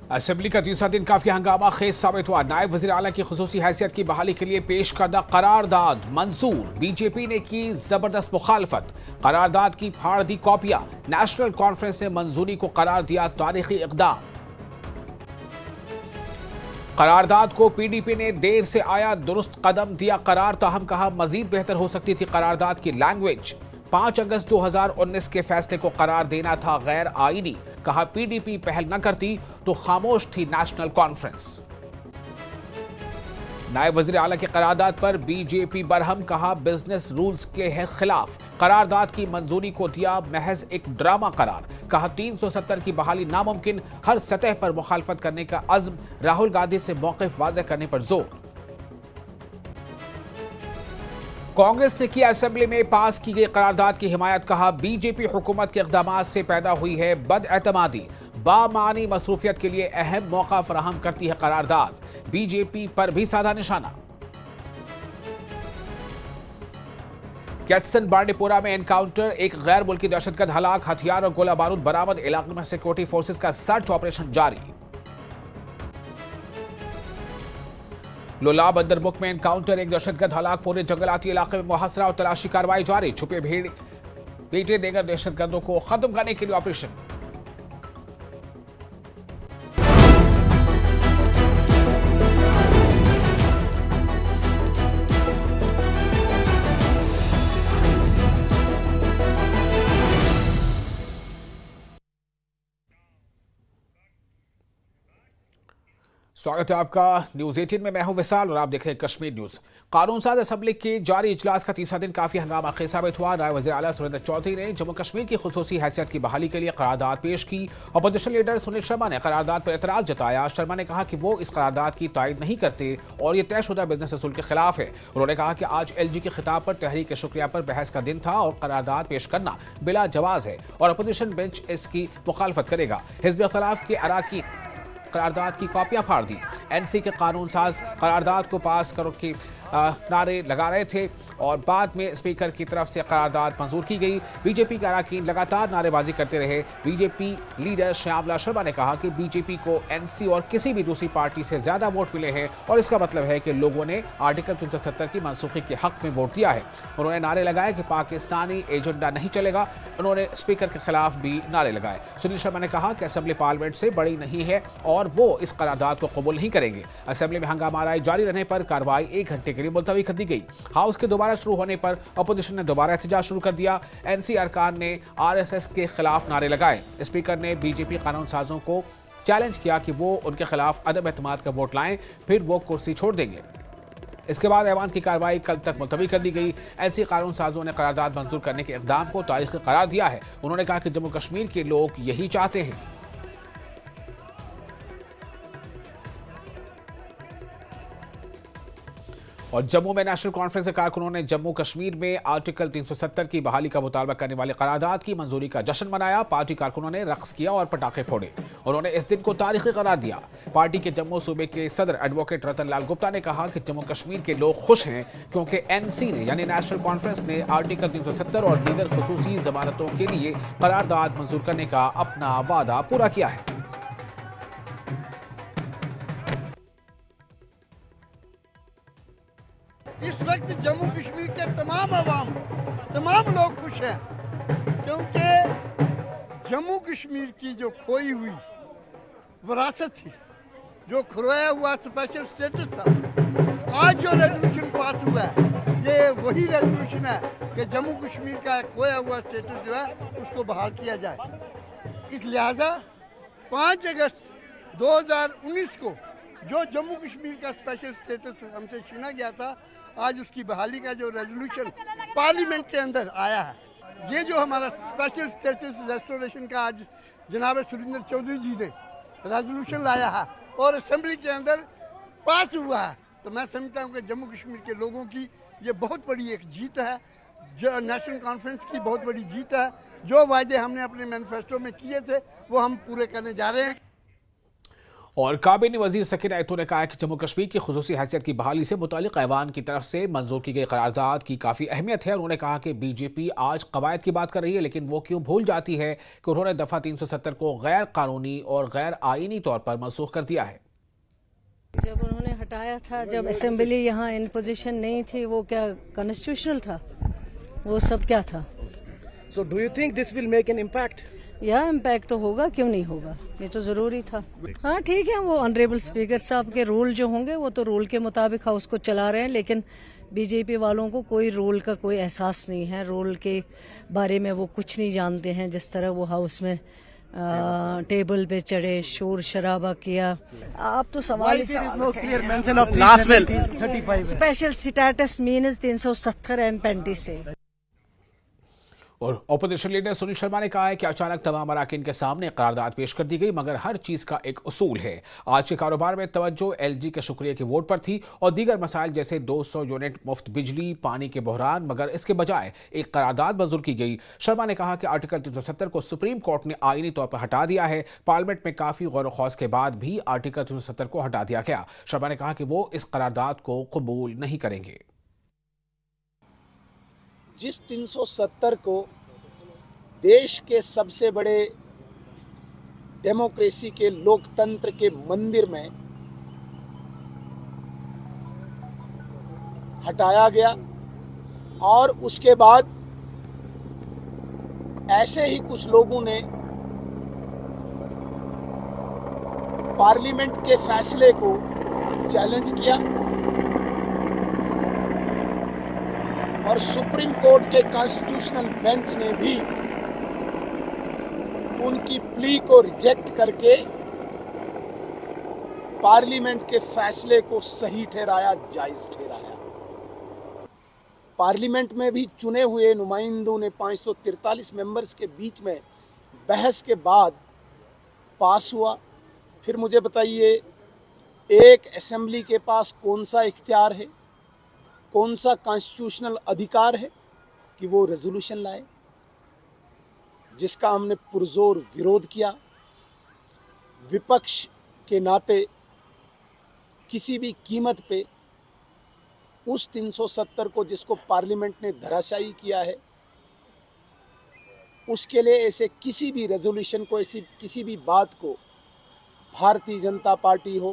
Assembly का तीसरा दिन काफी हंगामा खेज साबित हुआ। नायब वजीर आला की खुसूसी हैसियत की बहाली के लिए पेश करदा करारदाद मंजूर। बीजेपी ने की जबरदस्त मुखालफत, करारदाद की फाड़ दी कॉपियां। नेशनल कॉन्फ्रेंस ने मंजूरी को करार दिया तारीखी इकदाम। करारदाद को पीडीपी ने देर से आया दुरुस्त कदम दिया करार, ताहम कहा मजीद बेहतर हो सकती थी करारदाद की लैंग्वेज। 5 अगस्त 2019 के फैसले को करार देना था गैर आईनी, कहा पीडीपी पहल न करती तो खामोश थी नेशनल कॉन्फ्रेंस। नायब वजीर आला की करारदाद पर बीजेपी बरहम, कहा बिजनेस रूल्स के है खिलाफ। करारदाद की मंजूरी को दिया महज एक ड्रामा करार, कहा 370 की बहाली नामुमकिन। हर सतह पर मुखालफत करने का अज़्म, राहुल गांधी से मौक़िफ़ वाज़ेह करने पर जोर। कांग्रेस ने किया असेंबली में पास की गई करारदाद की हिमायत, कहा बीजेपी हुकूमत के इक़दामात से पैदा हुई है बदएतमादी। बामानी मसरूफियत के लिए अहम मौका फराहम करती है करारदाद। बीजेपी पर भी साधा निशाना। कैथसन बांडीपोरा में एनकाउंटर, एक गैर मुल्की दहशतगर्द हलाक, हथियार और गोला बारूद बरामद। इलाके में सिक्योरिटी फोर्सेस का सर्च ऑपरेशन जारी। लोला बंदरमुख में एनकाउंटर, एक दहशतगर्द हलाक, पूरे जंगलाती इलाके में मुहासरा और तलाशी कार्रवाई जारी। छुपे भीड़ बेटे देकर दहशतगर्दों को खत्म करने के लिए ऑपरेशन। स्वागत है आपका न्यूज 18 में। मैं हूं विशाल और आप देख रहे हैं कश्मीर न्यूज। कानून साज असेंबली के जारी इजलास का तीसरा दिन काफी हंगामा खेज साबित हुआ। नायब वज़ीर आला सुरेंद्र चौधरी ने जम्मू कश्मीर की खुसूसी हैसियत की बहाली के लिए करारदाद पेश की। अपोजिशन लीडर सुनील शर्मा ने करारदाद पर एतराज जताया। शर्मा ने कहा कि वो इस करारदाद की तायद नहीं करते और ये तयशुदा बिजनेस असूल के खिलाफ है। उन्होंने कहा कि आज LG के खिताब पर तहरीक शुक्रिया पर बहस का दिन था और करारदाद पेश करना बिला जवाज है और अपोजिशन बेंच इसकी मुखालफत करेगा। हिज़्ब इख्तिलाफ के अराकीन करारदाद की कॉपियां फाड़ दी। NC के कानून साज करारदाद को पास करो के नारे लगा रहे थे और बाद में स्पीकर की तरफ से करारदाद मंजूर की गई। बीजेपी के अराकीन लगातार नारेबाजी करते रहे। बीजेपी लीडर श्यामला शर्मा ने कहा कि बीजेपी को NC और किसी भी दूसरी पार्टी से ज्यादा वोट मिले हैं और इसका मतलब है कि लोगों ने आर्टिकल 370 की मनसूखी के हक में वोट दिया है। उन्होंने नारे लगाए कि पाकिस्तानी एजेंडा नहीं चलेगा। उन्होंने स्पीकर के खिलाफ भी नारे लगाए। सुनील शर्मा ने कहा कि असेंबली पार्लियामेंट से बड़ी नहीं है और वो इस करारदाद को कबूल नहीं करेंगे। असेंबली में हंगामा जारी रहने पर कार्रवाई 1 घंटे के लिए मुलतवी कर दी गई। हाउस के दोबारा शुरू होने पर अपोजिशन ने दोबारा एहतजाज शुरू कर दिया। NC अरकान ने RSS के खिलाफ नारे लगाए। स्पीकर ने बीजेपी कानून साजों को चैलेंज किया कि वो उनके खिलाफ अदम एतमाद का वोट लाएं, फिर वो कुर्सी छोड़ देंगे। इसके बाद ऐवान की कार्रवाई कल तक मुलतवी कर दी गई। NC कानून साजों ने करारदाद मंजूर करने के इक़दाम को तारीखी करार दिया है। उन्होंने कहा कि जम्मू कश्मीर के लोग यही चाहते हैं। और जम्मू में नेशनल कॉन्फ्रेंस के कारकुनों ने जम्मू कश्मीर में आर्टिकल 370 की बहाली का मुतालबा करने वाले करारदाद की मंजूरी का जश्न मनाया। पार्टी कारकुनों ने रक्स किया और पटाखे फोड़े। उन्होंने इस दिन को तारीखी करार दिया। पार्टी के जम्मू सूबे के सदर एडवोकेट रतन लाल गुप्ता ने कहा कि जम्मू कश्मीर के लोग खुश हैं क्योंकि NC ने यानी नेशनल कॉन्फ्रेंस ने आर्टिकल 370 और दीगर खुसूसी जमानतों के लिए करारदाद मंजूर करने का अपना वादा पूरा किया है। इस वक्त जम्मू कश्मीर के तमाम लोग खुश हैं क्योंकि जम्मू कश्मीर की जो खोई हुई विरासत थी, जो खोया हुआ स्पेशल स्टेटस था, आज जो रेजोल्यूशन पास हुआ है ये वही रेजोल्यूशन है कि जम्मू कश्मीर का खोया हुआ स्टेटस जो है उसको बहाल किया जाए। इस लिहाजा 5 अगस्त 2019 को जो जम्मू कश्मीर का स्पेशल स्टेटस हमसे छीना गया था, आज उसकी बहाली का जो रेजोल्यूशन पार्लियामेंट के अंदर आया है, ये जो हमारा स्पेशल स्टेटस रेस्टोरेशन का आज जनाब सुरेंद्र चौधरी जी ने रेजोल्यूशन लाया है और असेंबली के अंदर पास हुआ है, तो मैं समझता हूँ कि जम्मू कश्मीर के लोगों की ये बहुत बड़ी एक जीत है। जो नेशनल कॉन्फ्रेंस की बहुत बड़ी जीत है। जो वायदे हमने अपने मैनिफेस्टो में किए थे वो हम पूरे करने जा रहे हैं। और काबीना वजीर सकीना आयतो ने कहा है कि जम्मू कश्मीर की खुसूसी हैसियत की बहाली से मुतालिक ऐवान की तरफ से मंजूर की गई करारदाद की काफ़ी अहमियत है। उन्होंने कहा कि बीजेपी आज कवायद की बात कर रही है, लेकिन वो क्यों भूल जाती है कि उन्होंने दफ़ा 370 को गैर कानूनी और गैर आईनी तौर पर मनसूख कर दिया है। जब उन्होंने हटाया था, जब असेंबली यहाँ इन पोजीशन नहीं थी, वो क्या कॉन्स्टिट्यूशनल था? वो सब क्या था? So do you think this will make an impact? या इम्पैक्ट तो होगा, क्यों नहीं होगा, ये तो जरूरी था। हाँ ठीक है, वो ऑनरेबल स्पीकर साहब के रूल जो होंगे वो तो रूल के मुताबिक हाउस को चला रहे हैं, लेकिन बीजेपी वालों को कोई रूल का कोई एहसास नहीं है, रूल के बारे में वो कुछ नहीं जानते हैं। जिस तरह वो हाउस में टेबल पे चढ़े, शोर शराबा किया। आप तो सवाल स्पेशल स्टेटस मीन्स 370 एंड 35 से। और अपोजिशन लीडर सुनील शर्मा ने कहा है कि अचानक तमाम अराकीन के सामने करारदाद पेश कर दी गई, मगर हर चीज का एक उसूल है। आज के कारोबार में तवज्जो एलजी के शुक्रिया के वोट पर थी और दीगर मसाइल जैसे 200 यूनिट मुफ्त बिजली, पानी के बहरान, मगर इसके बजाय एक करारदाद मंजूर की गई। शर्मा ने कहा कि आर्टिकल 370 को सुप्रीम कोर्ट ने आईनी तौर पर हटा दिया है। पार्लियामेंट में काफी गौर खौज के बाद भी आर्टिकल 370 को हटा दिया गया। शर्मा ने कहा कि वो इस करारदाद को कबूल नहीं करेंगे। जिस 370 को देश के सबसे बड़े डेमोक्रेसी के लोकतंत्र के मंदिर में हटाया गया और उसके बाद ऐसे ही कुछ लोगों ने पार्लियामेंट के फैसले को चैलेंज किया और सुप्रीम कोर्ट के कॉन्स्टिट्यूशनल बेंच ने भी उनकी प्ली को रिजेक्ट करके पार्लियामेंट के फैसले को सही ठहराया, जायज ठहराया। पार्लियामेंट में भी चुने हुए नुमाइंदों ने 543 मेंबर्स के बीच में बहस के बाद पास हुआ। फिर मुझे बताइए, एक असेंबली के पास कौन सा इख्तियार है, कौन सा कॉन्स्टिट्यूशनल अधिकार है कि वो रेजोल्यूशन लाए, जिसका हमने पुरजोर विरोध किया। विपक्ष के नाते किसी भी कीमत पे उस 370 को, जिसको पार्लियामेंट ने धराशायी किया है, उसके लिए ऐसे किसी भी रेजोल्यूशन को, ऐसी किसी भी बात को भारतीय जनता पार्टी हो,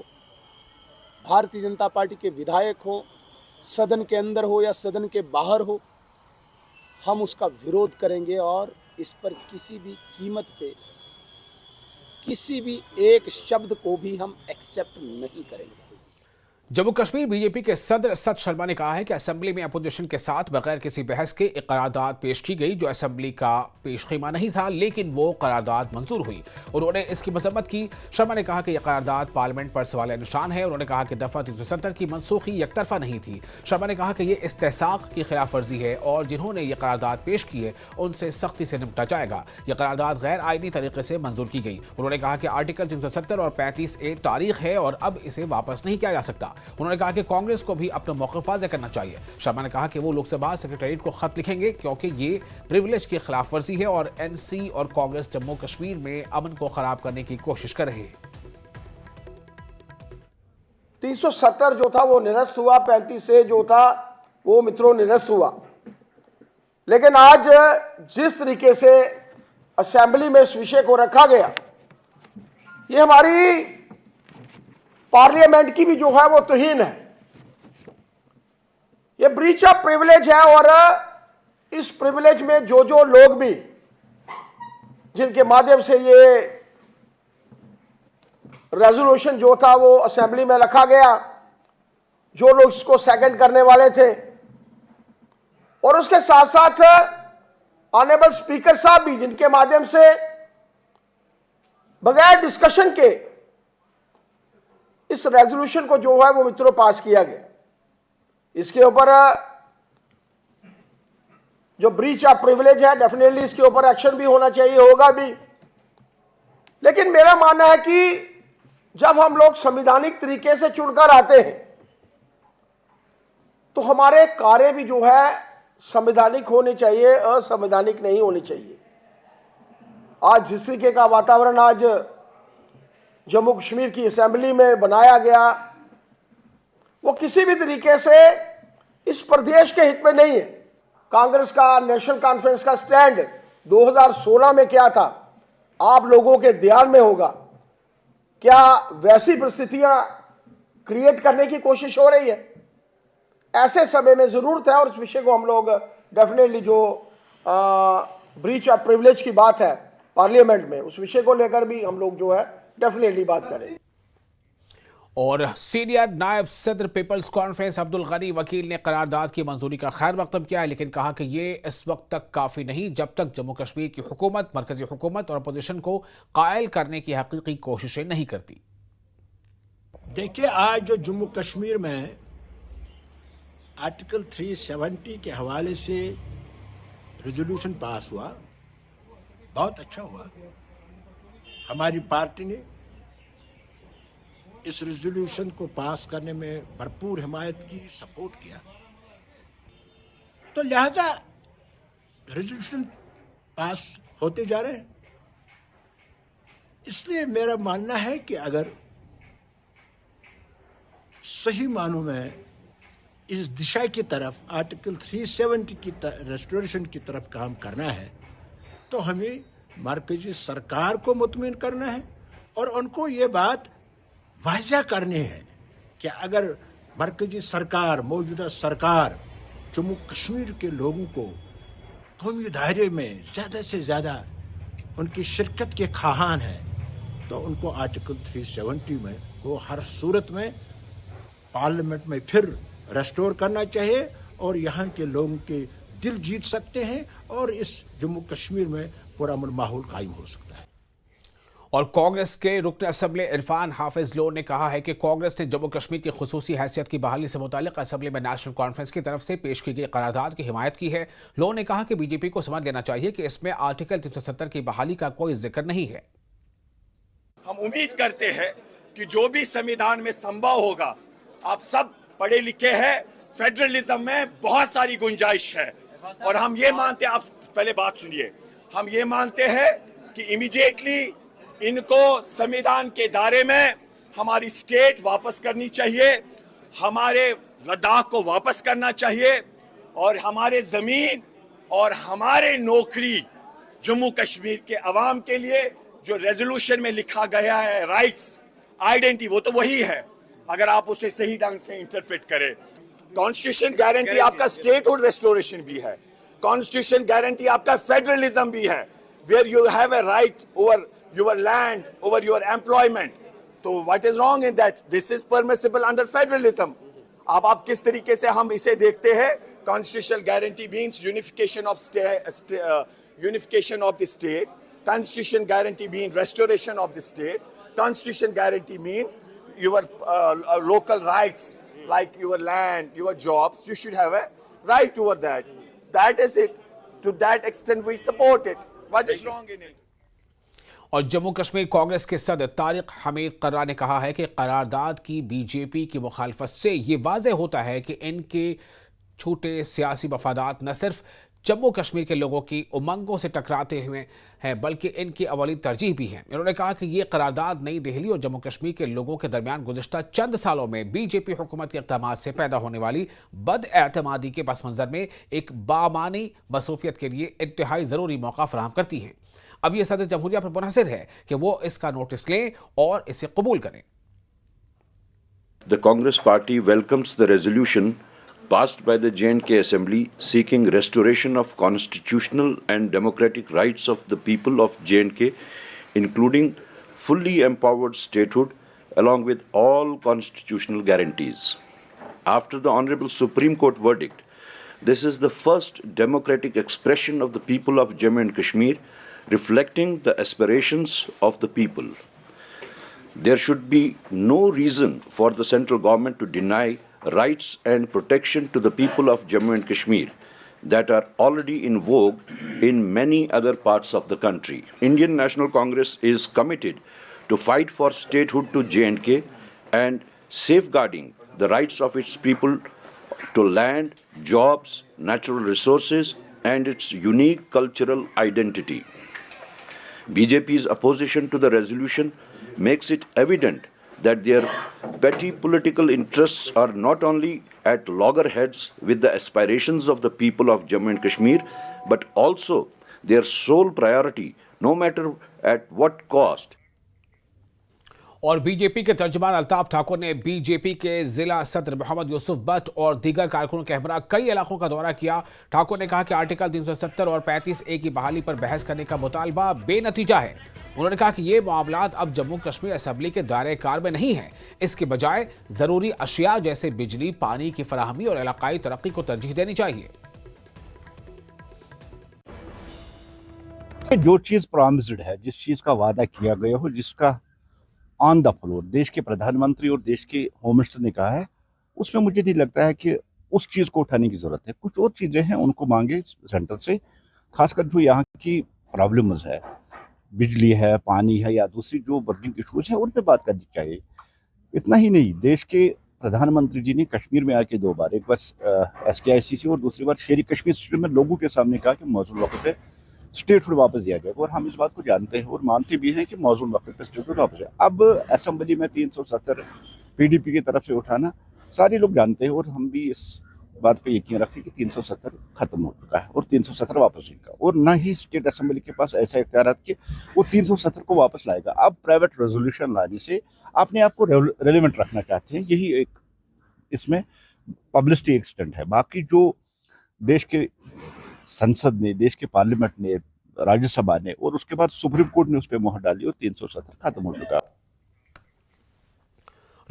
भारतीय जनता पार्टी के विधायक हो, सदन के अंदर हो या सदन के बाहर हो, हम उसका विरोध करेंगे और इस पर किसी भी कीमत पे किसी भी एक शब्द को भी हम एक्सेप्ट नहीं करेंगे। जम्मू कश्मीर बीजेपी के सदर सत शर्मा ने कहा है कि असेंबली में अपोजिशन के साथ बगैर किसी बहस के एक करारदाद पेश की गई जो असेंबली का पेशखीमा नहीं था, लेकिन वो करारदाद मंजूर हुई। उन्होंने इसकी मजम्मत की। शर्मा ने कहा कि यह करारदाद पार्लियामेंट पर सवाल निशान है। उन्होंने कहा कि दफा 370 की मनसूखी एकतरफा नहीं थी। शर्मा ने कहा कि यह इस्तेहसाक की खिलाफ वर्जी है और जिन्होंने ये करारदाद पेश की है उनसे सख्ती से निपटा जाएगा। यह करारदाद गैर आईनी तरीके से मंजूर की गई। उन्होंने कहा कि आर्टिकल 370 और 35A तारीख है और अब इसे वापस नहीं किया जा सकता। उन्होंने कहा कि कांग्रेस को भी अपना मौक़िफ़ वाज़ेह करना चाहिए। शर्मा ने कहा कि वो लोकसभा सेक्रेटेरिएट को खत लिखेंगे क्योंकि ये प्रिविलेज की खिलाफ वर्जी है और एनसी और कांग्रेस जम्मू कश्मीर में अमन को खराब करने की कोशिश कर रहे हैं। 370 जो था वो निरस्त हुआ, 35A जो था वो मित्रों निरस्त हुआ। लेकिन आज जिस तरीके से असेंबली में इस विषय को रखा गया, ये हमारी पार्लियामेंट की भी जो है वो तौहीन है, ये ब्रीच ऑफ प्रिविलेज है। और इस प्रिविलेज में जो जो लोग भी, जिनके माध्यम से ये रेजोल्यूशन जो था वो असेंबली में रखा गया, जो लोग इसको सेकंड करने वाले थे, और उसके साथ साथ ऑनरेबल स्पीकर साहब भी, जिनके माध्यम से बगैर डिस्कशन के इस रेजोल्यूशन को जो है वो मित्रों पास किया गया। इसके ऊपर जो ब्रीच ऑफ प्रिविलेज है, डेफिनेटली इसके ऊपर एक्शन भी होना चाहिए, होगा भी। लेकिन मेरा मानना है कि जब हम लोग संवैधानिक तरीके से चुनकर आते हैं तो हमारे कार्य भी जो है संवैधानिक होने चाहिए, असंवैधानिक नहीं होने चाहिए। आज जिस तरीके का वातावरण आज जम्मू कश्मीर की असेंबली में बनाया गया, वो किसी भी तरीके से इस प्रदेश के हित में नहीं है। कांग्रेस का, नेशनल कॉन्फ्रेंस का स्टैंड 2016 में क्या था, आप लोगों के ध्यान में होगा। क्या वैसी परिस्थितियां क्रिएट करने की कोशिश हो रही है? ऐसे समय में जरूरत है, और इस विषय को हम लोग डेफिनेटली, जो ब्रीच ऑफ प्रिविलेज की बात है पार्लियामेंट में, उस विषय को लेकर भी हम लोग जो है डेफिनेटली बात करें। और सीनियर नायब सदर पीपल्स कॉन्फ्रेंस अब्दुल गनी वकील ने करारदाद की मंजूरी का खैर मकदम किया है, लेकिन कहा कि ये इस वक्त तक काफी नहीं जब तक जम्मू कश्मीर की हुकूमत, मरकजी हुकूमत और अपोजिशन को कायल करने की हकीकी कोशिशें नहीं करती। देखिए, आज जो जम्मू कश्मीर में आर्टिकल 370 के हवाले से रेजोल्यूशन पास हुआ, बहुत अच्छा हुआ। हमारी पार्टी ने इस रेजोल्यूशन को पास करने में भरपूर हिमायत की, सपोर्ट किया। तो लिहाजा रेजोल्यूशन पास होते जा रहे हैं। इसलिए मेरा मानना है कि अगर सही मानों में इस दिशा की तरफ, आर्टिकल 370 की रेस्टोरेशन की तरफ काम करना है, तो हमें मरकजी सरकार को मुतमिन करना है और उनको ये बात वाज़ा करनी है कि अगर मरकजी सरकार, मौजूदा सरकार जम्मू कश्मीर के लोगों को कौमी दायरे में ज़्यादा से ज़्यादा उनकी शिरकत के ख़्वाहान है, तो उनको आर्टिकल 370 में वो हर सूरत में पार्लियामेंट में फिर रेस्टोर करना चाहिए और यहाँ के लोगों के दिल जीत सकते हैं और इस जम्मू कश्मीर में पूरा माहौल कायम हो सकता है। और कांग्रेस के रुकन असेंबली इरफान हाफिज लो ने कहा है कि कांग्रेस ने जम्मू कश्मीर की खुसूसी हैसियत की बहाली से मुतालिक असेंबली में नेशनल कॉन्फ्रेंस की तरफ से पेश की गई करारदाद की हिमायत की है। लो ने कहा कि बीजेपी को समझ लेना चाहिए कि इसमें आर्टिकल 370 की बहाली का कोई जिक्र नहीं है। हम उम्मीद करते हैं कि जो भी संविधान में संभव होगा, आप सब पढ़े लिखे हैं, फेडरलिज्म में बहुत सारी गुंजाइश है और हम ये मानते हैं, आप पहले बात सुनिए, हम ये मानते हैं कि इमीडिएटली इनको संविधान के दायरे में हमारी स्टेट वापस करनी चाहिए, हमारे लद्दाख को वापस करना चाहिए और हमारे जमीन और हमारे नौकरी जम्मू कश्मीर के अवाम के लिए जो रेजोल्यूशन में लिखा गया है, राइट्स, आइडेंटिटी, वो तो वही है अगर आप उसे सही ढंग से इंटरप्रेट करें। कॉन्स्टिट्यूशन गारंटी आपका स्टेटहुड रेस्टोरेशन भी है, कॉन्स्टिट्यूशन गारंटी आपका फेडरलिज्म भी है, where you have a right over your land, over your employment. तो what is wrong in that? This is permissible under federalism. अब आप किस तरीके से हम इसे देखते हैं, constitutional guarantee means unification of the state, constitution guarantee means restoration of the state, constitution guarantee means your local rights like your land, your jobs, you should have a right over that. That is it. To that extent we support it. What is wrong in it? और जम्मू कश्मीर कांग्रेस के सदर तारिक हमीद कर्रा ने कहा है कि करारदाद की BJP की मुखालफत से ये वाज़ेह होता है कि इनके छोटे सियासी मफादात न सिर्फ जम्मू कश्मीर के लोगों की उमंगों से टकराते हुए हैं बल्कि इनकी अवली तरजीह भी हैं। उन्होंने कहा कि ये करारदाद नई दिल्ली और जम्मू कश्मीर के लोगों के दरमियान गुज़िश्ता चंद सालों में बीजेपी हुकूमत के इक़दामात से पैदा होने वाली बदएतमादी के पस मंज़र में एक बामानी मसरूफियत के लिए इंतहाई ज़रूरी मौका फराहम करती हैं। अब यह सदर जमहूरिया पर मुनहसर है कि वो इसका नोटिस लें और इसे कबूल करें। The Congress Party welcomes the resolution passed by the J&K Assembly seeking restoration of constitutional and democratic rights of the people of J&K, including fully empowered statehood along with all constitutional guarantees. After the Honorable Supreme Court verdict, this is the first democratic expression of the people of Jammu and Kashmir, reflecting the aspirations of the people. There should be no reason for the central government to deny rights and protection to the people of Jammu and Kashmir that are already in vogue in many other parts of the country. Indian National Congress is committed to fight for statehood to J&K and safeguarding the rights of its people to land, jobs, natural resources and its unique cultural identity. BJP's opposition to the resolution makes it evident that their petty political interests are not only at loggerheads with the aspirations of the people of Jammu and Kashmir, but also their sole priority, no matter at what cost. और BJP के तर्जुमान अल्ताफ ठाकुर ने BJP के जिला सदर मोहम्मद यूसुफ भट्ट और दीगर कारकुनों के हमरा कई इलाकों का दौरा किया। ठाकुर ने कहा कि आर्टिकल 370 और 35A की बहाली पर बहस करने का मुतालबा बेनतीजा है। उन्होंने कहा कि ये मामलात अब जम्मू कश्मीर असेंबली के दायरे कार में नहीं है, इसके बजाय जरूरी अशिया जैसे बिजली, पानी की फराहमी और इलाकाई तरक्की को तरजीह देनी चाहिए। जो चीज प्रॉमिस्ड है, जिस चीज का वादा किया गया हो, जिसका ऑन द फ्लोर देश के प्रधानमंत्री और देश के होम मिनिस्टर ने कहा है, उसमें मुझे नहीं लगता है कि उस चीज को उठाने की जरूरत है। कुछ और चीजें हैं, उनको मांगे सेंटर से, खासकर जो यहाँ की प्रॉब्लम्स है, बिजली है, पानी है या दूसरी जो बर्निंग इशूज है, उन पे बात करनी चाहिए। इतना ही नहीं, देश के प्रधानमंत्री जी ने कश्मीर में आके 2 बार, एक बार SKICC और दूसरी बार शेरी कश्मीर स्टेट में लोगों के सामने कहा कि मौजूद वक्त पे स्टेटहुड वापस दिया जाएगा, और हम इस बात को जानते हैं और मानते भी हैं कि मौजूद वक्त पे स्टेटहुड वापस है। अब असेंबली में 370 PDP की तरफ से उठाना सारे लोग जानते हैं, और हम भी इस बात पे यकीन रखते हैं कि 370 खत्म हो चुका है और 370 वापस आएगा, और ना ही स्टेट असेंबली के पास ऐसा इख्तियार कि वो 370 को वापस लाएगा। अब प्राइवेट रेजोल्यूशन लाने से अपने आप को रेलिवेंट रखना चाहते हैं, यही एक इसमें पब्लिसिटी एक्सटेंट है। बाकी जो देश के संसद ने, देश के पार्लियामेंट ने, राज्यसभा ने और उसके बाद सुप्रीम कोर्ट ने उस पर मोहर डाली और 370 खत्म हो चुका।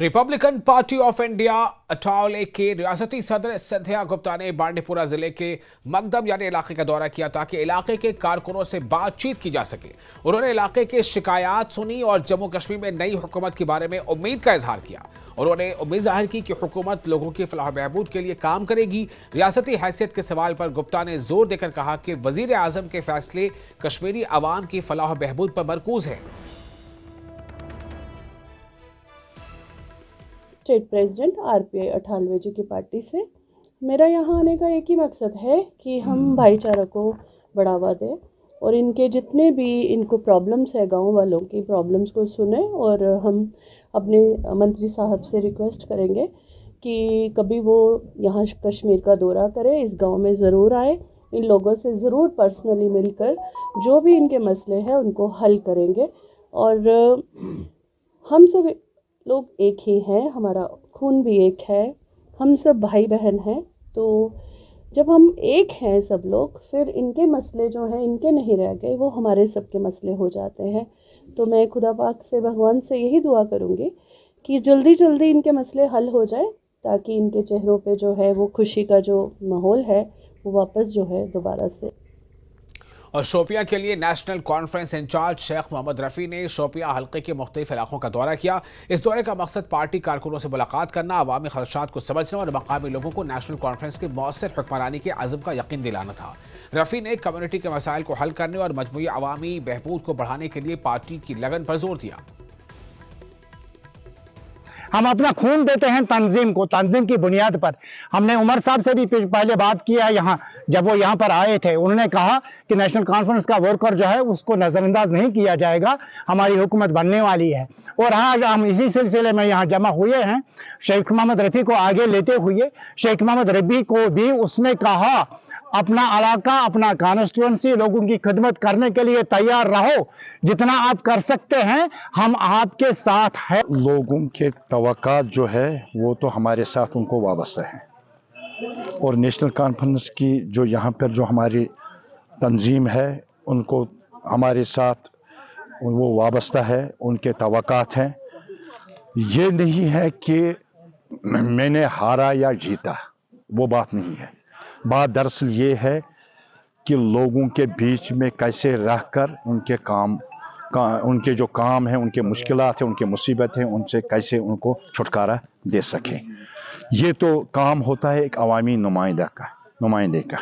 रिपब्लिकन पार्टी ऑफ इंडिया अटावले के रियासती सदर सिंधिया गुप्ता ने बांडीपुरा जिले के मकदम यानी इलाके का दौरा किया ताकि इलाके के कारकुनों से बातचीत की जा सके। उन्होंने इलाके के शिकायत सुनी और जम्मू कश्मीर में नई हुकूमत के बारे में उम्मीद का इजहार किया। उन्होंने उम्मीद जाहिर की कि हुकूमत लोगों की फलाह बहबूद के लिए काम करेगी। रियासती हैसियत के सवाल पर गुप्ता ने जोर देकर कहा कि वजीर आजम के फैसले कश्मीरी अवाम की फलाह बहबूद पर मरकूज है। स्टेट प्रेसिडेंट RPI अठालवे जी की पार्टी से मेरा यहाँ आने का एक ही मकसद है कि हम भाईचारा को बढ़ावा दें और इनके जितने भी इनको प्रॉब्लम्स है, गांव वालों की प्रॉब्लम्स को सुने, और हम अपने मंत्री साहब से रिक्वेस्ट करेंगे कि कभी वो यहाँ कश्मीर का दौरा करें, इस गांव में ज़रूर आए, इन लोगों से ज़रूर पर्सनली मिलकर जो भी इनके मसले हैं उनको हल करेंगे। और हम सब लोग एक ही हैं, हमारा खून भी एक है, हम सब भाई बहन हैं। तो जब हम एक हैं सब लोग, फिर इनके मसले जो हैं इनके नहीं रह गए, वो हमारे सब के मसले हो जाते हैं। तो मैं खुदा पाक से, भगवान से यही दुआ करूँगी कि जल्दी जल्दी इनके मसले हल हो जाए, ताकि इनके चेहरों पे जो है वो खुशी का जो माहौल है वो वापस जो है दोबारा से। और शोपियां के लिए national conference incharge Sheikh Mohammad Rafi ने शोपियां हल्के के मुख्तलिफ इलाकों का दौरा किया। इस दौरे का मकसद पार्टी कारकुनों से मुलाकात करना, अवामी खदशात को समझना और मकामी लोगों को नेशनल कॉन्फ्रेंस के मौसर हुक्मरानी के अज़म का यकीन दिलाना था। रफ़ी ने कम्युनिटी के मसाइल को हल करने और मजमूई अवामी बहबूद को बढ़ाने के लिए पार्टी की लगन पर जोर दिया। हम अपना खून देते हैं तंजीम को, तंजीम की बुनियाद पर। हमने उमर साहब से भी पहले बात किया, यहाँ जब वो यहाँ पर आए थे, उन्होंने कहा कि नेशनल कॉन्फ्रेंस का वर्कर जो है उसको नज़रअंदाज नहीं किया जाएगा, हमारी हुकूमत बनने वाली है। और आज हम इसी सिलसिले में यहाँ जमा हुए हैं। शेख मोहम्मद रफ़ी को आगे लेते हुए शेख मोहम्मद रफ़ी को भी उसने कहा अपना इलाका, अपना कॉन्स्टिट्यूंसी, लोगों की खिदमत करने के लिए तैयार रहो, जितना आप कर सकते हैं हम आपके साथ हैं। लोगों के तवक्कात जो है वो तो हमारे साथ उनको वाबस्ता है, और नेशनल कॉन्फ्रेंस की जो यहाँ पर जो हमारी तंजीम है उनको हमारे साथ वो वाबस्ता है, उनके तवक्कात हैं। ये नहीं है कि मैंने हारा या जीता, वो बात नहीं है। बात दरअसल ये है कि लोगों के बीच में कैसे रहकर उनके जो काम है, उनके मुश्किलात हैं, उनके मुसीबत हैं, उनसे कैसे उनको छुटकारा दे सकें। ये तो काम होता है एक अवामी नुमाइंदे का,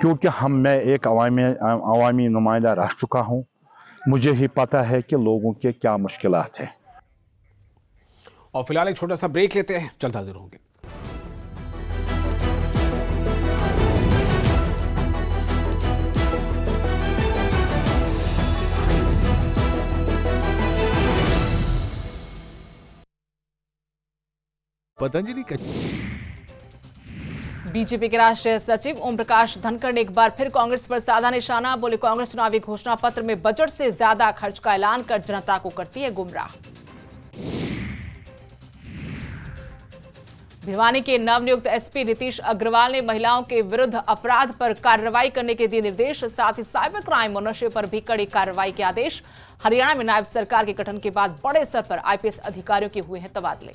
क्योंकि मैं एक अवामी नुमाइंदा रह चुका हूँ, मुझे ही पता है कि लोगों के क्या मुश्किलात हैं। और फिलहाल एक छोटा सा ब्रेक लेते हैं, जल्द हाजिर होंगे। पतंजलि का बीजेपी के राष्ट्रीय सचिव ओम प्रकाश धनखड़ ने एक बार फिर कांग्रेस पर साधा निशाना। बोले, कांग्रेस चुनावी घोषणा पत्र में बजट से ज्यादा खर्च का ऐलान कर जनता को करती है गुमराह। भिवानी के नवनियुक्त एसपी नीतीश अग्रवाल ने महिलाओं के विरुद्ध अपराध पर कार्रवाई करने के दिए निर्देश। साथ ही साइबर क्राइम और नशे पर भी कड़ी कार्रवाई के आदेश। हरियाणा में नायब सरकार के गठन के बाद बड़े स्तर पर आईपीएस अधिकारियों के हुए हैं तबादले।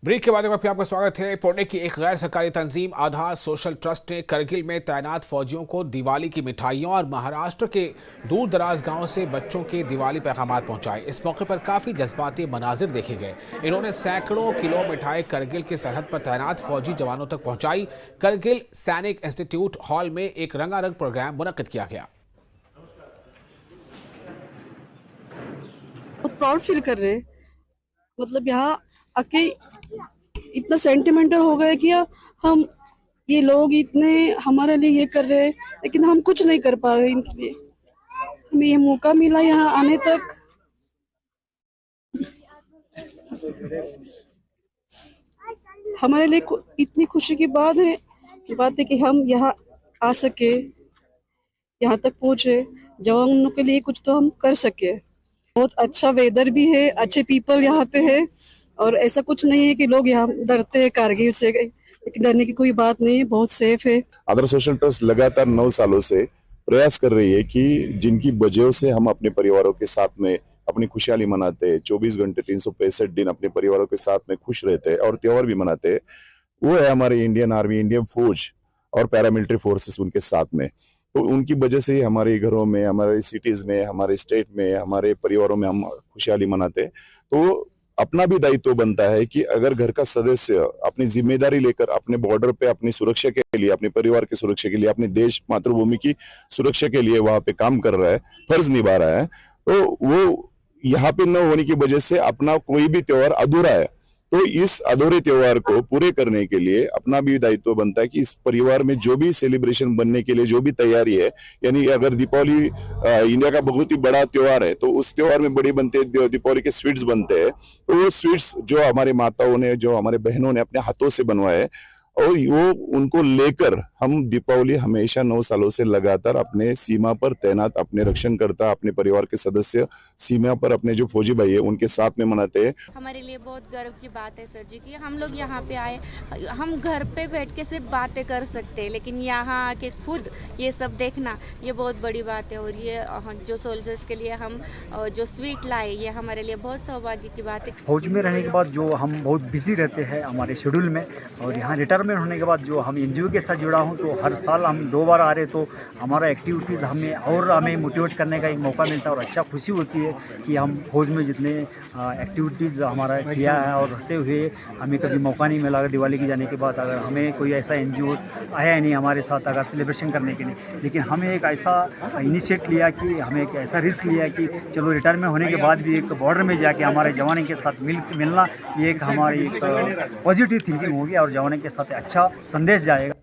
ब्रेक के बाद आपका स्वागत है। पुणे की एक गैर सरकारी तंजीम आधार सोशल ट्रस्ट ने करगिल में तैनात फौजियों को दिवाली की मिठाइयों और महाराष्ट्र के दूर दराज गांवों से बच्चों के दिवाली पैगामात पहुंचाए। इस मौके पर काफी जज्बाती मनाजिर देखे गए। इन्होंने सैकड़ों किलो मिठाई करगिल की सरहद पर तैनात फौजी जवानों तक पहुंचाई। करगिल सैनिक इंस्टीट्यूट हॉल में एक रंगारंग प्रोग्राम मुनक्किद किया गया। बहुत प्राउड फील कर रहे हैं। मतलब यहाँ आके इतना सेंटिमेंटल हो गया कि हम ये लोग इतने हमारे लिए ये कर रहे हैं, लेकिन हम कुछ नहीं कर पा रहे इनके लिए। हमें ये मौका मिला यहाँ आने तक। हमारे लिए इतनी खुशी की बात है कि हम यहाँ आ सके, यहाँ तक पहुँचे। जवानों के लिए कुछ तो हम कर सके। बहुत अच्छा वेदर भी है, अच्छे पीपल यहाँ पे है, और ऐसा कुछ नहीं है कि लोग यहाँ डरते हैं कारगिल से, लेकिन डरने की कोई बात नहीं है। बहुत सेफ है। आधार सोशल ट्रस्ट लगातार 9 सालों से प्रयास कर रही है कि जिनकी वजह से हम अपने परिवारों के साथ में अपनी खुशहाली मनाते हैं, 24 घंटे 365 दिन अपने परिवारों के साथ में खुश रहते हैं और त्योहार भी मनाते हैं, वो है हमारे इंडियन आर्मी, इंडियन फौज और पैरामिलिट्री फोर्सेस उनके साथ में। तो उनकी वजह से ही हमारे घरों में, हमारे सिटीज में, हमारे स्टेट में, हमारे परिवारों में हम खुशहाली मनाते हैं। तो अपना भी दायित्व बनता है कि अगर घर का सदस्य अपनी जिम्मेदारी लेकर अपने बॉर्डर पे अपनी सुरक्षा के लिए, अपने परिवार की सुरक्षा के लिए, अपने देश मातृभूमि की सुरक्षा के लिए वहां पे काम कर रहा है, फर्ज निभा रहा है, तो वो यहाँ पे न होने की वजह से अपना कोई भी त्योहार अधूरा है। तो इस अधूरे त्योहार को पूरे करने के लिए अपना भी दायित्व बनता है कि इस परिवार में जो भी सेलिब्रेशन बनने के लिए जो भी तैयारी है, यानी अगर दीपावली इंडिया का बहुत ही बड़ा त्योहार है, तो उस त्योहार में बड़ी बनते हैं, दीपावली के स्वीट्स बनते हैं। तो वो स्वीट्स जो हमारे माताओं ने, जो हमारे बहनों ने अपने हाथों से बनवाए, और वो उनको लेकर हम दीपावली हमेशा 9 सालों से लगातार अपने सीमा पर तैनात, अपने रक्षण करता, अपने परिवार के सदस्य सीमा पर अपने जो फौजी भाई है उनके साथ में मनाते हैं। हमारे लिए बहुत गर्व की बात है सर जी कि हम लोग यहाँ पे आए। हम घर पे बैठ के सिर्फ बातें कर सकते हैं, लेकिन यहाँ आके खुद ये सब देखना ये बहुत बड़ी बात है। और ये जो सोल्जर्स के लिए हम जो स्वीट लाए, ये हमारे लिए बहुत सौभाग्य की बात है। फौज में रहने के बाद जो हम बहुत बिजी रहते हैं हमारे शेड्यूल में, और यहाँ रिटायरमेंट होने के बाद जो हम एनजीओ के साथ जुड़ा हूँ, तो हर साल हम 2 बार आ रहे, तो हमारा एक्टिविटीज़ हमें मोटिवेट करने का एक मौका मिलता है। और अच्छा खुशी होती है कि हम फौज में जितने एक्टिविटीज़ हमारा किया है, और रहते हुए हमें कभी मौका नहीं मिला दिवाली की जाने के बाद, अगर हमें कोई ऐसा एनजीओ आया नहीं हमारे साथ अगर सेलिब्रेशन करने के लिए, लेकिन हमें एक ऐसा इनिशिएट लिया कि हमें एक ऐसा रिस्क लिया कि चलो रिटायरमेंट होने के बाद भी एक बॉर्डर में जाके हमारे जवानों के साथ मिलना, ये एक हमारी एक पॉजिटिव थिंकिंग होगी और जवानों के साथ अच्छा संदेश जाएगा।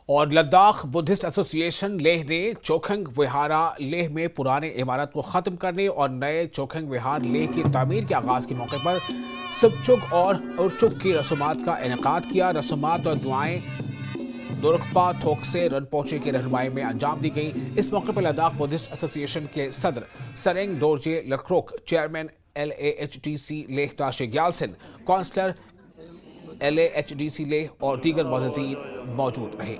और लद्दाख बुद्धिस्ट एसोसिएशन लेह ने चोखंग विहारा लेह में पुराने इमारत को खत्म करने और नए चोखंग विहार लेह की तामीर के आगाज के मौके पर सबचुग और उर्चुग की रसूमात का इनेकाद किया। रसूमात और दुआएं दुर्गपा थोकसे रिनपोचे की रहनुमाई में अंजाम दी गई। इस मौके पर लद्दाख बुद्धिस्ट एसोसिएशन के सदर सरेंग दोरजे लक्रोक, चेयरमैन LAHDC लेह ताशे ग्यालसिन, काउंसलर LAHDC लेह और दीगर मुअज़्ज़िज़ीन मौजूद रहे।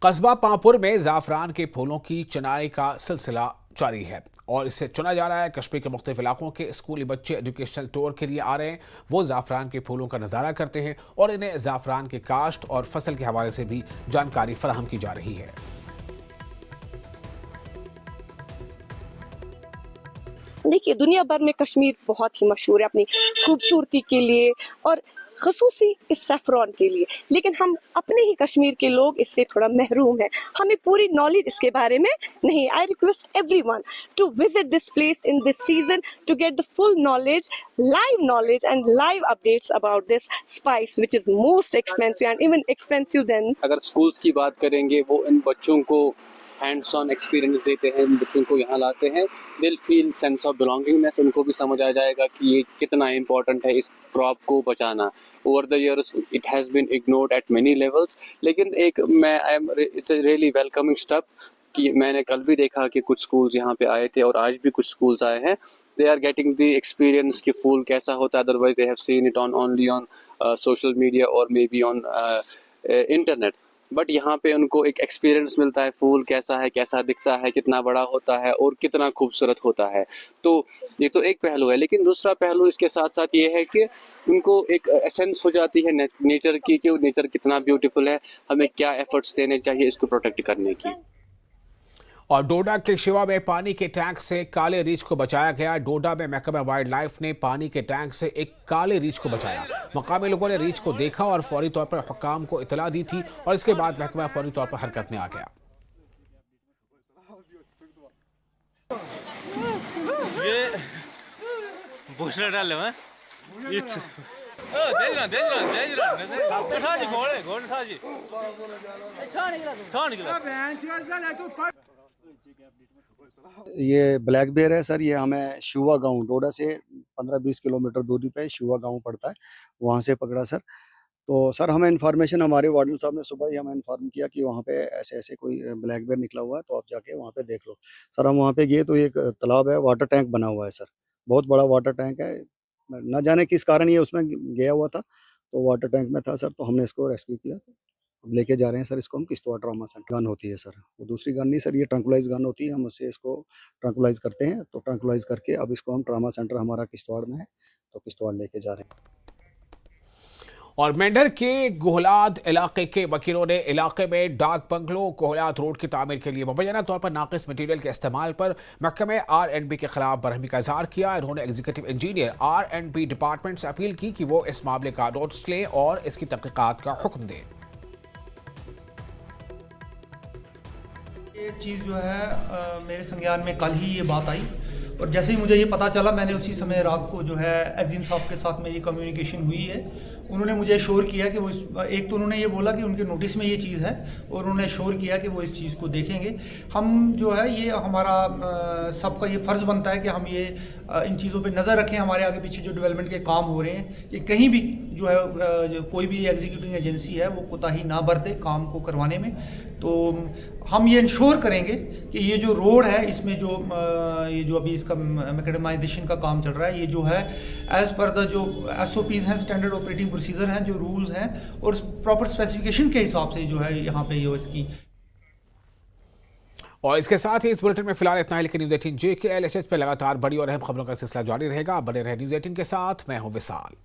कस्बा पांपुर में जाफरान के फूलों की चुनाई का सिलसिला जारी है और इसे चुना जा रहा है। कश्मीर के मुख्तलिफ इलाकों के स्कूली बच्चे एजुकेशनल टूर के लिए आ रहे हैं। वो जाफरान के फूलों का नज़ारा करते हैं और इन्हें जाफरान के काश्त और फसल के हवाले से भी जानकारी फराहम की जा रही है। देखिए, दुनिया भर में कश्मीर बहुत ही मशहूर है अपनी खूबसूरती के लिए, और खसूसी इस सैफरॉन के लिए, लेकिन हम अपने ही कश्मीर के लोग इससे थोड़ा महरूम हैं, हमें पूरी नॉलेज इसके बारे में नहीं। I request everyone to visit this place in this season to get the full knowledge, live knowledge and live updates about this spice which is most expensive and even expensive than। अगर schools की बात करेंगे, वो इन बच्चों को hands on experience देते हैं, इन बच्चों को यहाँ लाते हैं, दिल फील सेंस ऑफ बिलोंगिंगनेस, उनको भी समझ आ जाएगा कि ये कितना इम्पोर्टेंट है इस क्रॉप को बचाना। Over the years it has been ignored at many levels, लेकिन एक it's a really welcoming step कि मैंने कल भी देखा कि कुछ स्कूल्स यहाँ पे आए थे और आज भी कुछ स्कूल्स आए हैं। They are getting the experience कि फूल कैसा होता है, otherwise they have seen it only on social media और maybe on internet, but यहाँ पे उनको एक एक्सपीरियंस मिलता है फूल कैसा है, कैसा दिखता है, कितना बड़ा होता है और कितना खूबसूरत होता है। तो ये तो एक पहलू है, लेकिन दूसरा पहलू इसके साथ साथ ये है कि उनको एक एसेंस हो जाती है नेचर की कि नेचर कितना ब्यूटीफुल है, हमें क्या एफर्ट्स देने चाहिए इसको प्रोटेक्ट करने की। और डोडा के शिवा में पानी के टैंक से काले रीछ को बचाया गया। डोडा में महकमा वाइल्ड लाइफ ने पानी के टैंक से एक काले रीछ को बचाया। मकामी लोगों ने रीछ को देखा और फौरी तौर पर हुक्काम को इतला दी थी और इसके बाद महकमा फौरी तौर पर हरकत में आ गया। ये भूषण डाले हैं ये ब्लैक बेयर है सर। ये हमें शुआ गांव, डोडा से 15-20 किलोमीटर दूरी पे शुआ गांव पड़ता है, वहाँ से पकड़ा सर। तो सर हमें इन्फॉर्मेशन, हमारे वार्डन साहब ने सुबह ही हमें इन्फॉर्म किया कि वहाँ पे ऐसे ऐसे कोई ब्लैक बेयर निकला हुआ है, तो आप जाके वहाँ पे देख लो। सर हम वहाँ पे गए तो एक तालाब है, वाटर टैंक बना हुआ है सर, बहुत बड़ा वाटर टैंक है। न जाने किस कारण ये उसमें गया हुआ था, तो वाटर टैंक में था सर, तो हमने इसको रेस्क्यू किया। अब लेके जा रहे हैं सर इसको हम किश्तवाड़ ट्रॉमा सेंटर। गन होती है सर, वो दूसरी गन नहीं सर, ये ट्रंकुलाइज गन होती है, हम उससे इसको ट्रंकुलाइज करते हैं। तो ट्रंकुलाइज करके अब इसको हम ट्रॉमा सेंटर हमारा किश्तवाड़ में है, तो किश्तवाड़ लेके जा रहे हैं। और मेंढर के गोहलाद इलाके के वकीलों ने इलाके में डाक बंगलों गोहलाद रोड की तामीर के लिए मुबैना तौर पर नाकिस मटीरियल के इस्तेमाल पर महकमे R&B के खिलाफ बरहमी का इजहार किया। इन्होंने एग्जीक्यूटिव इंजीनियर R&B डिपार्टमेंट से अपील की कि वो इस मामले का नोटिस लें और इसकी तहकीकात का हुक्म दें। ये चीज़ जो है मेरे संज्ञान में कल ही ये बात आई, और जैसे ही मुझे ये पता चला मैंने उसी समय रात को जो है एक्जिन साहब के साथ मेरी कम्युनिकेशन हुई है। उन्होंने मुझे श्योर किया कि वो एक तो उन्होंने ये बोला कि उनके नोटिस में ये चीज़ है, और उन्होंने श्योर किया कि वो इस चीज़ को देखेंगे। हम जो है ये हमारा सबका ये फ़र्ज़ बनता है कि हम ये इन चीज़ों पे नज़र रखें। हमारे आगे पीछे जो डेवलपमेंट के काम हो रहे हैं, कि कहीं भी जो है कोई भी एग्जीक्यूटिव एजेंसी है वो कोताही ना बरते काम को करवाने में। तो हम ये इंश्योर करेंगे कि ये जो रोड है इसमें ये जो अभी इसका मैकेडमाइजेशन का काम चल रहा है, ये जो है एज़ पर द जो SOPs हैं, स्टैंडर्ड ऑपरेटिंग प्रोसीजर हैं, जो रूल्स हैं और प्रॉपर स्पेसिफिकेशन के हिसाब से जो है यहाँ पे ये इसकी। और इसके साथ ही इस बुलेटिन में फिलहाल इतना ही, लेकिन न्यूज़ 18 JKLHH पे लगातार बड़ी और अहम खबरों का सिलसिला जारी रहेगा। बने रहे न्यूज़ 18 के साथ, मैं हूं विशाल।